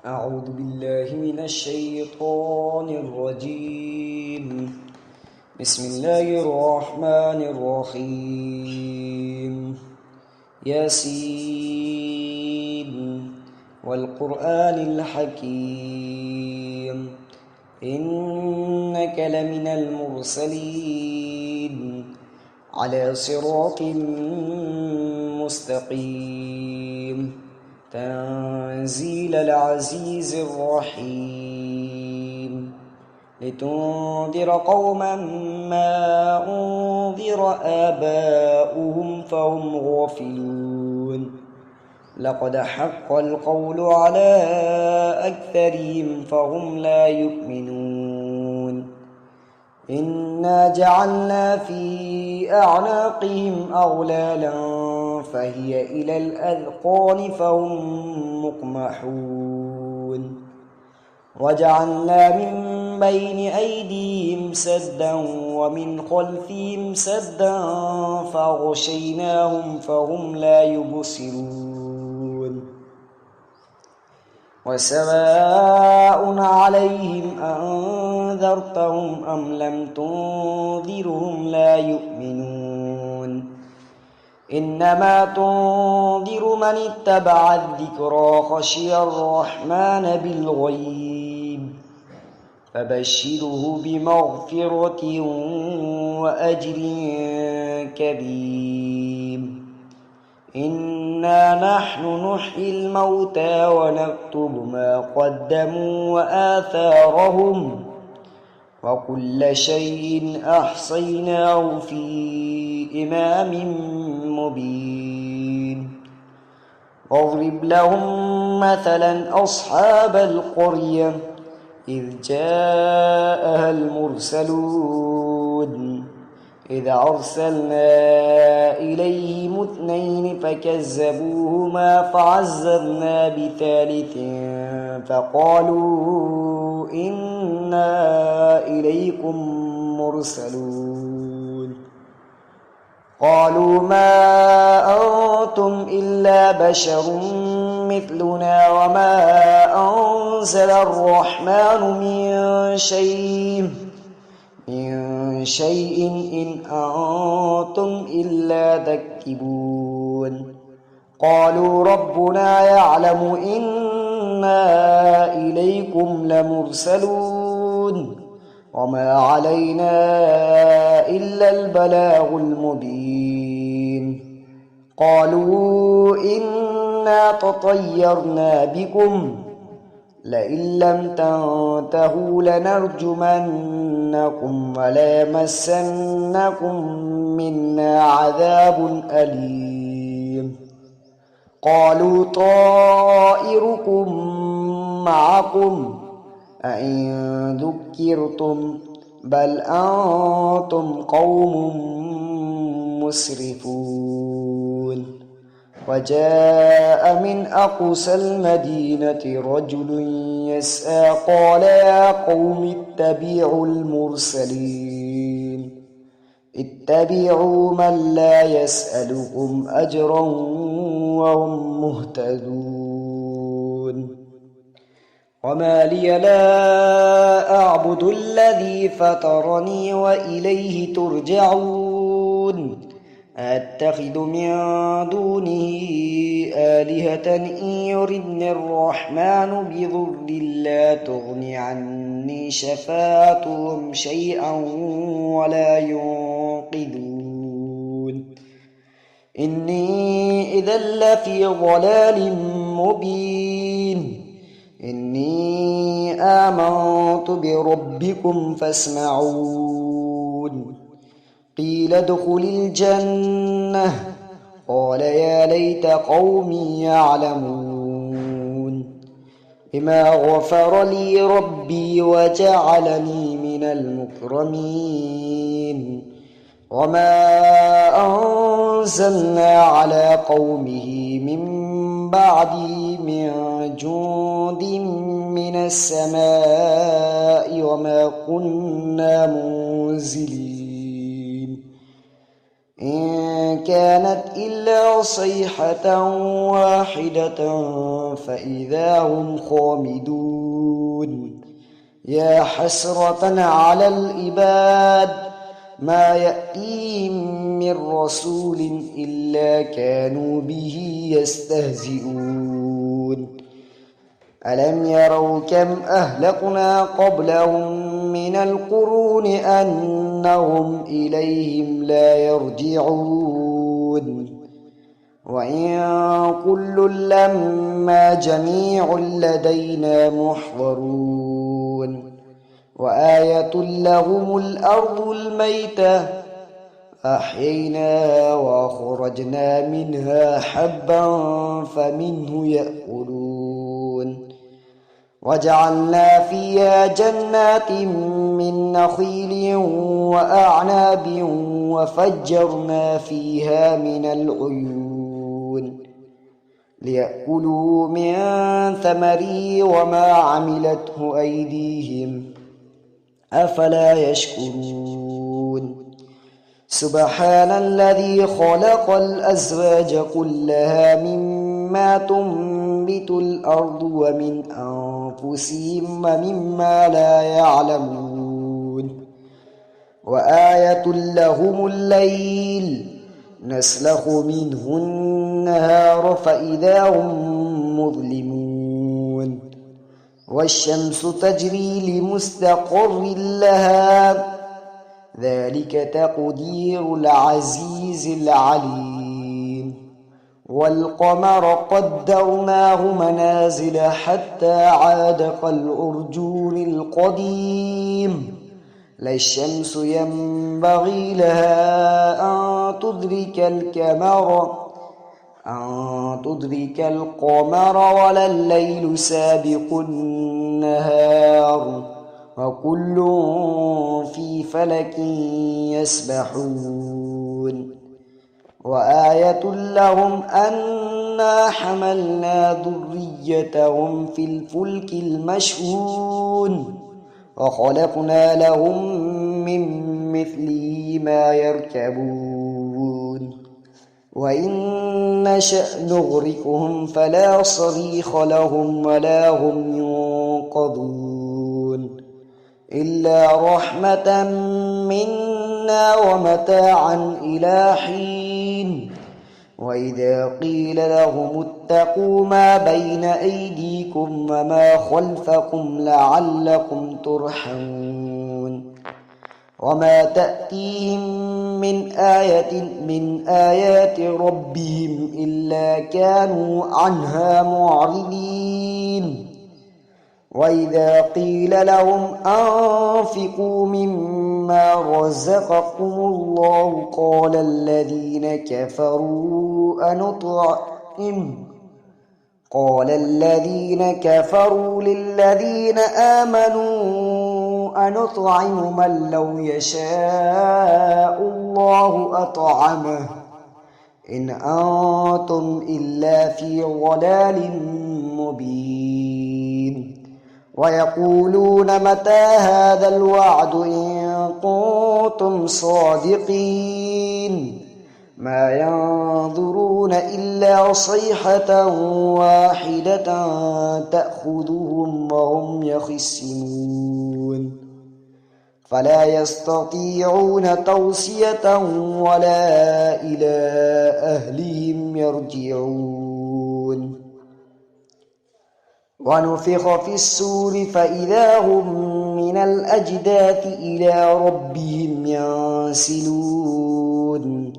أعوذ بالله من الشيطان الرجيم. بسم الله الرحمن الرحيم. ياسين والقرآن الحكيم إنك لمن المرسلين على صراط مستقيم تنزيل العزيز الرحيم لتنذر قوما ما أنذر آباؤهم فهم غافلون لقد حق القول على أكثرهم فهم لا يؤمنون إنا جعلنا في أعناقهم أغلالا فهي إلى الأذقان فهم مقمحون وجعلنا من بين أيديهم سدا ومن خلفهم سدا فغشيناهم فهم لا يبصرون وسواء عليهم أنذرتهم أم لم تنذرهم لا يؤمنون إنما تنذر من اتبع الذكرى خشي الرحمن بالغيب فبشره بمغفرة وأجر كبير إنا نحن نحيي الموتى ونكتب ما قدموا وآثارهم وكل شيء أحصيناه في إمام مبين واضرب لهم مثلا أصحاب القرية إذ جاءها المرسلون إذ أرسلنا إليهم 2 فكذبوهما فعززنا بثالث فقالوا إنا إليكم مرسلون قالوا ما أنتم إلا بشر مثلنا وما أنزل الرحمن من شيء إن أنتم إلا تكذبون قالوا ربنا يعلم إنا إليكم لمرسلون وما علينا إلا البلاغ المبين قالوا إنا تطيرنا بكم لئن لم تنتهوا لنرجمنكم وليمسنكم منا عذاب أليم قالوا طائركم معكم أئن ذكرتم بل أنتم قوم مسرفون وجاء من أقصى المدينة رجل يسعى قال يا قوم اتبعوا المرسلين اتبعوا من لا يسألكم أجرا وهم مهتدون وما لي لا أعبد الذي فطرني وإليه ترجعون أتخذ من دونه آلهة إن يردني الرحمن بضر لا تغن عني شفاعتهم شيئا ولا ينقذون إني إذا لفي ضلال مبين إني آمنت بربكم فاسمعون قيل ادخل الجنة قال يا ليت قومي يعلمون بما غفر لي ربي وجعلني من المكرمين وما أنزلنا على قومه من بعده من جند من السماء وما كنا منزلين إن كانت إلا صيحة واحدة فإذا هم خامدون يا حسرة على العباد ما يأتيهم من رسول إلا كانوا به يستهزئون ألم يروا كم أهلكنا قبلهم من القرون أنهم إليهم لا يرجعون وإن كل لما جميع لدينا محضرون وآية لهم الأرض الميتة أحييناها وأخرجنا منها حبا فمنه يأكلون وجعلنا فيها جنات من نخيل وأعناب وفجرنا فيها من العيون ليأكلوا من ثمره وما عملته أيديهم أفلا يشكرون سبحان الذي خلق الأزواج كلها مما تنبت الأرض ومن أنفسهم ومما لا يعلمون وآية لهم الليل نسلخ منه النهار فإذا هم مظلمون والشمس تجري لمستقر لها ذلك تقدير العزيز العليم والقمر قدرناه منازل حتى عاد كالعرجون القديم لا الشمس ينبغي لها أن تدرك القمر ولا الليل سابق النهار وكل في فلك يسبحون وآية لهم أنا حملنا ذريتهم في الفلك المشحون وخلقنا لهم من مثله ما يركبون وإن نشأ نغرقهم فلا صريخ لهم ولا هم ينقذون إلا رحمة منا ومتاعا إلى حين وإذا قيل لهم اتقوا ما بين أيديكم وما خلفكم لعلكم ترحمون وما تأتيهم من آية من آيات ربهم إلا كانوا عنها معرضين وإذا قيل لهم أنفقوا مما رزقكم الله قال الذين كفروا للذين آمنوا أنطعم من لو يشاء الله أطعمه إن أنتم إلا في ضلال مبين ويقولون متى هذا الوعد إن كنتم صادقين ما ينظرون إلا صيحة واحدة تأخذهم وهم يخصمون فلا يستطيعون توصية ولا إلى أهلهم يرجعون ونفخ في السور فإذا هم من الأجداث إلى ربهم ينسلون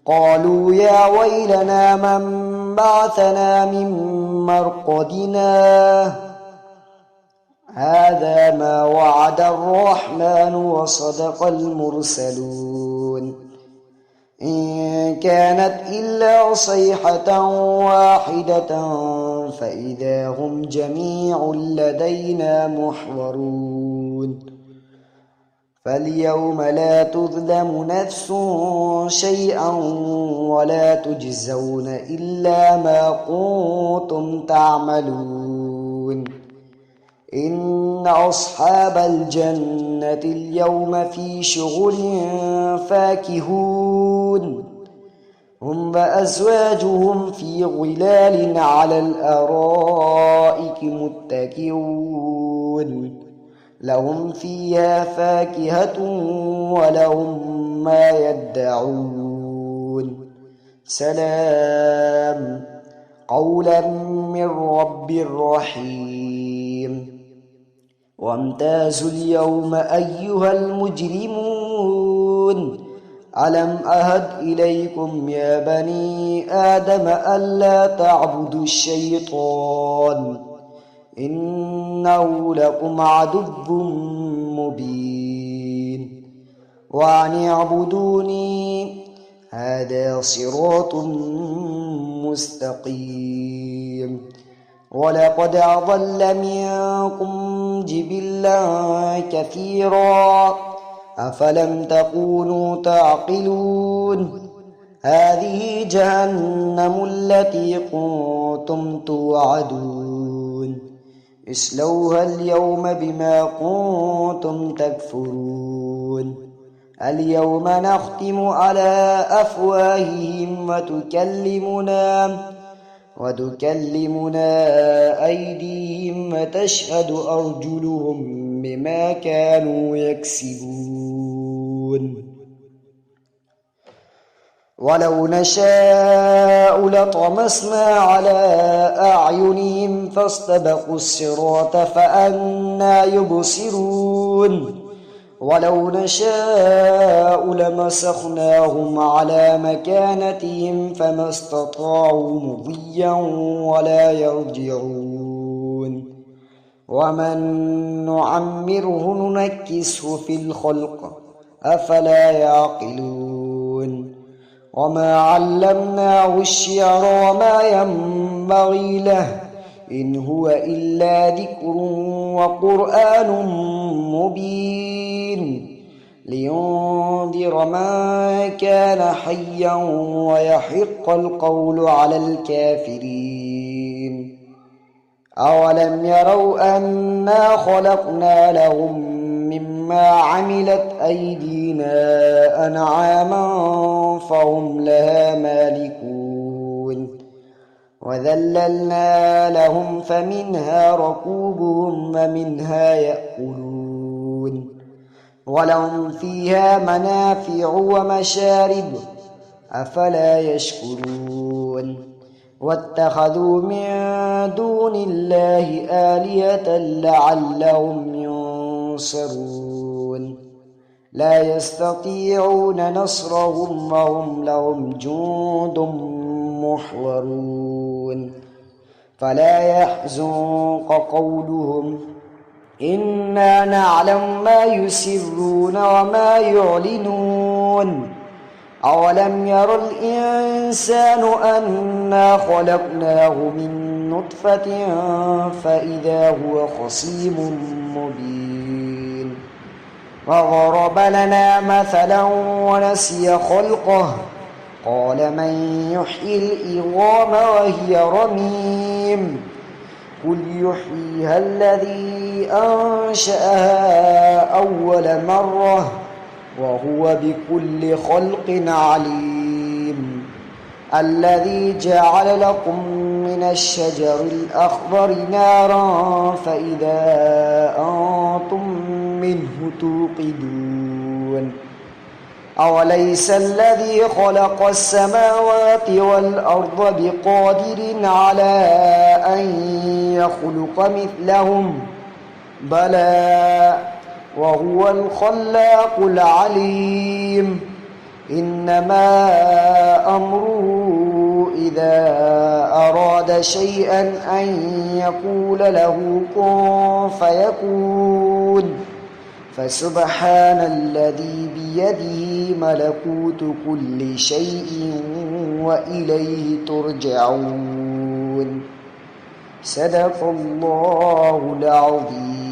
قالوا يا ويلنا من بعثنا من مرقدنا هذا ما وعد الرحمن وصدق المرسلون إن كانت إلا صيحة واحدة فإذا هم جميع لدينا محضرون فاليوم لا تظلم نفس شيئا ولا تجزون إلا ما كنتم تعملون إن أصحاب الجنة اليوم في شغل فاكهون هم وأزواجهم في ظلال على الأرائك متكئون لهم فيها فاكهة ولهم ما يدعون سلام قولا من رب رحيم وامتازوا اليوم أيها المجرمون ألم أهد إليكم يا بني آدم ألا تعبدوا الشيطان إنه لكم عدو مبين وأن اعبدوني هذا صراط مستقيم ولقد أضل منكم جبلا كثيرا أفلم تكونوا تعقلون هذه جهنم التي كنتم توعدون اصلوها اليوم بما كنتم تكفرون اليوم نختم على أفواههم وتكلمنا أيديهم وتشهد أرجلهم بما كانوا يكسبون ولو نشاء لطمسنا على أعينهم فاستبقوا الصراط فأنى يبصرون ولو نشاء لمسخناهم على مكانتهم فما استطاعوا مضيا ولا يرجعون ومن نعمره ننكسه في الخلق أفلا يعقلون وما علمناه الشعر وما ينبغي له إن هو إلا ذكر وقرآن مبين لينذر من كان حيا ويحق القول على الكافرين أولم يروا أنا خلقنا لهم مما عملت أيدينا أنعاما فهم لها مالكون وذللنا لهم فمنها ركوبهم ومنها يأكلون ولهم فيها منافع ومشارب أفلا يشكرون واتخذوا من دون الله آلهة لعلهم ينصرون لا يستطيعون نصرهم وهم لهم جند محضرون فلا يحزنك قولهم إنا نعلم ما يسرون وما يعلنون أولم ير الإنسان أنا خلقناه من نطفة فإذا هو خصيم مبين وضرب لنا مثلا ونسي خلقه قال من يحيي العظام وهي رميم قل يحييها الذي أنشأها أول مرة وهو بكل خلق عليم الذي جعل لكم من الشجر الأخضر نارا فإذا أنتم منه توقدون أوليس الذي خلق السماوات والأرض بقادر على أن يخلق مثلهم بلى وهو الخلاق العليم إنما أمره إذا أراد شيئا أن يقول له كن فيكون فسبحان الذي بيده ملكوت كل شيء وإليه ترجعون صدق الله العظيم.